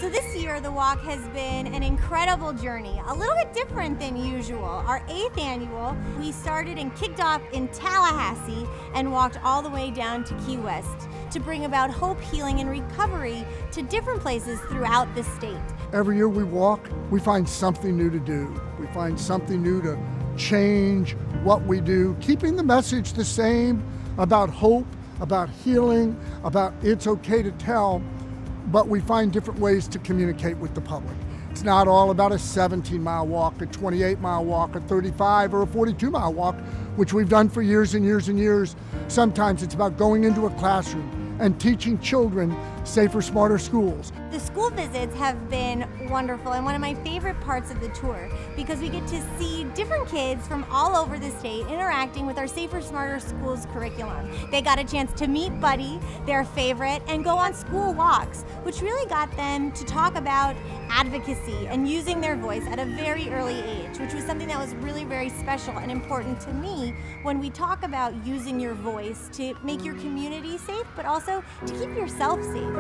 So this year, the walk has been an incredible journey, a little bit different than usual. Our 8th annual, we started and kicked off in Tallahassee and walked all the way down to Key West to bring about hope, healing, and recovery to different places throughout the state. Every year we walk, we find something new to do. We find something new to change what we do, keeping the message the same about hope, about healing, about it's okay to tell, but we find different ways to communicate with the public. It's not all about a 17-mile walk, a 28-mile walk, a 35 or a 42-mile walk, which we've done for years and years and years. Sometimes it's about going into a classroom and teaching children safer, smarter schools. The school visits have been wonderful and one of my favorite parts of the tour because we get to see different kids from all over the state interacting with our Safer, Smarter Schools curriculum. They got a chance to meet Buddy, their favorite, and go on school walks, which really got them to talk about advocacy and using their voice at a very early age, which was something that was really very special and important to me when we talk about using your voice to make your community safe, but also to keep yourself safe.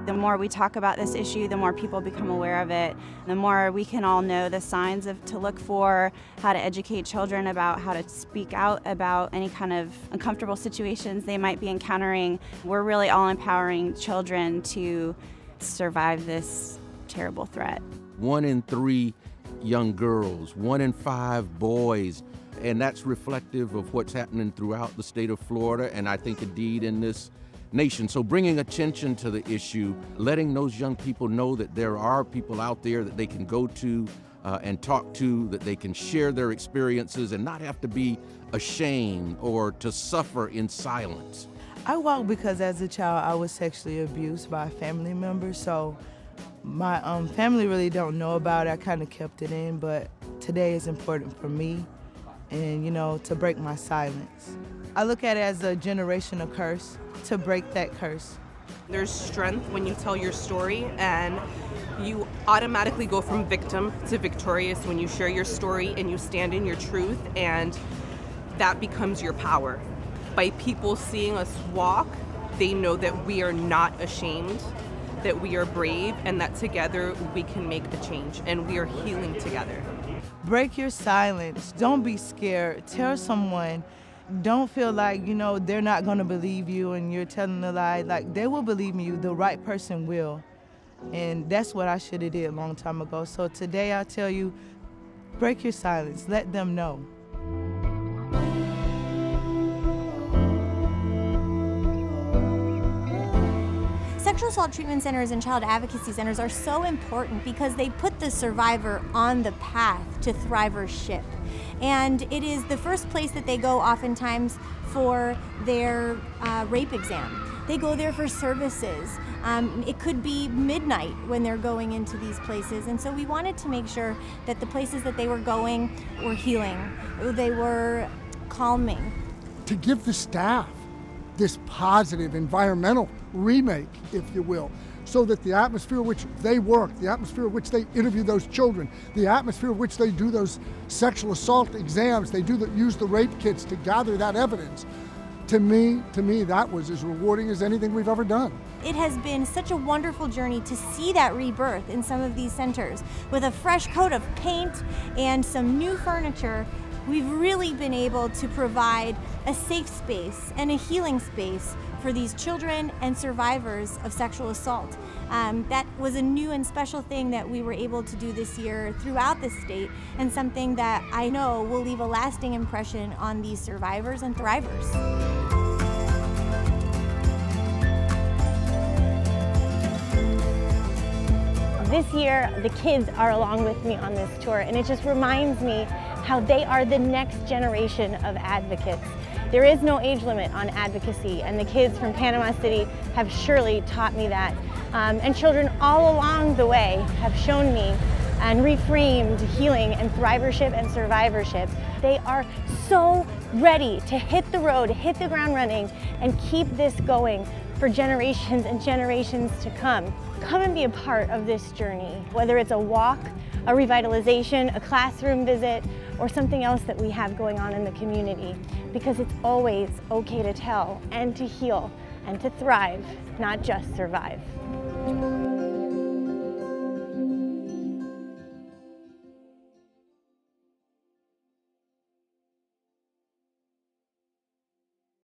The more we talk about this issue, the more people become aware of it, the more we can all know the signs to look for, how to educate children about how to speak out about any kind of uncomfortable situations they might be encountering. We're really all empowering children to survive this terrible threat. 1 in 3 young girls, 1 in 5 boys, and that's reflective of what's happening throughout the state of Florida, and I think indeed in this nation. So bringing attention to the issue, letting those young people know that there are people out there that they can go to and talk to, that they can share their experiences and not have to be ashamed or to suffer in silence. I walk because as a child I was sexually abused by a family member, so my family really don't know about it. I kind of kept it in, but today is important for me and, you know, to break my silence. I look at it as a generational curse, to break that curse. There's strength when you tell your story, and you automatically go from victim to victorious when you share your story and you stand in your truth, and that becomes your power. By people seeing us walk, they know that we are not ashamed, that we are brave, and that together we can make a change, and we are healing together. Break your silence. Don't be scared. Tell someone. Don't feel like, you know, they're not going to believe you and you're telling a lie. Like, they will believe you. The right person will. And that's what I should have did a long time ago. So today I tell you, break your silence. Let them know. Sexual assault treatment centers and child advocacy centers are so important because they put the survivor on the path to thrivership. And it is the first place that they go oftentimes for their rape exam. They go there for services. It could be midnight when they're going into these places. And so we wanted to make sure that the places that they were going were healing, they were calming. To give the staff this positive environmental remake, if you will, so that the atmosphere in which they work, the atmosphere in which they interview those children, the atmosphere in which they do those sexual assault exams, they use the rape kits to gather that evidence. To me, that was as rewarding as anything we've ever done. It has been such a wonderful journey to see that rebirth in some of these centers. With a fresh coat of paint and some new furniture, we've really been able to provide a safe space and a healing space for these children and survivors of sexual assault. That was a new and special thing that we were able to do this year throughout the state, and something that I know will leave a lasting impression on these survivors and thrivers. This year, the kids are along with me on this tour, and it just reminds me how they are the next generation of advocates. There is no age limit on advocacy, and the kids from Panama City have surely taught me that. And children all along the way have shown me and reframed healing and thrivership and survivorship. They are so ready to hit the road, hit the ground running, and keep this going for generations and generations to come. Come and be a part of this journey, whether it's a walk, a revitalization, a classroom visit, or something else that we have going on in the community, because it's always okay to tell and to heal and to thrive, not just survive.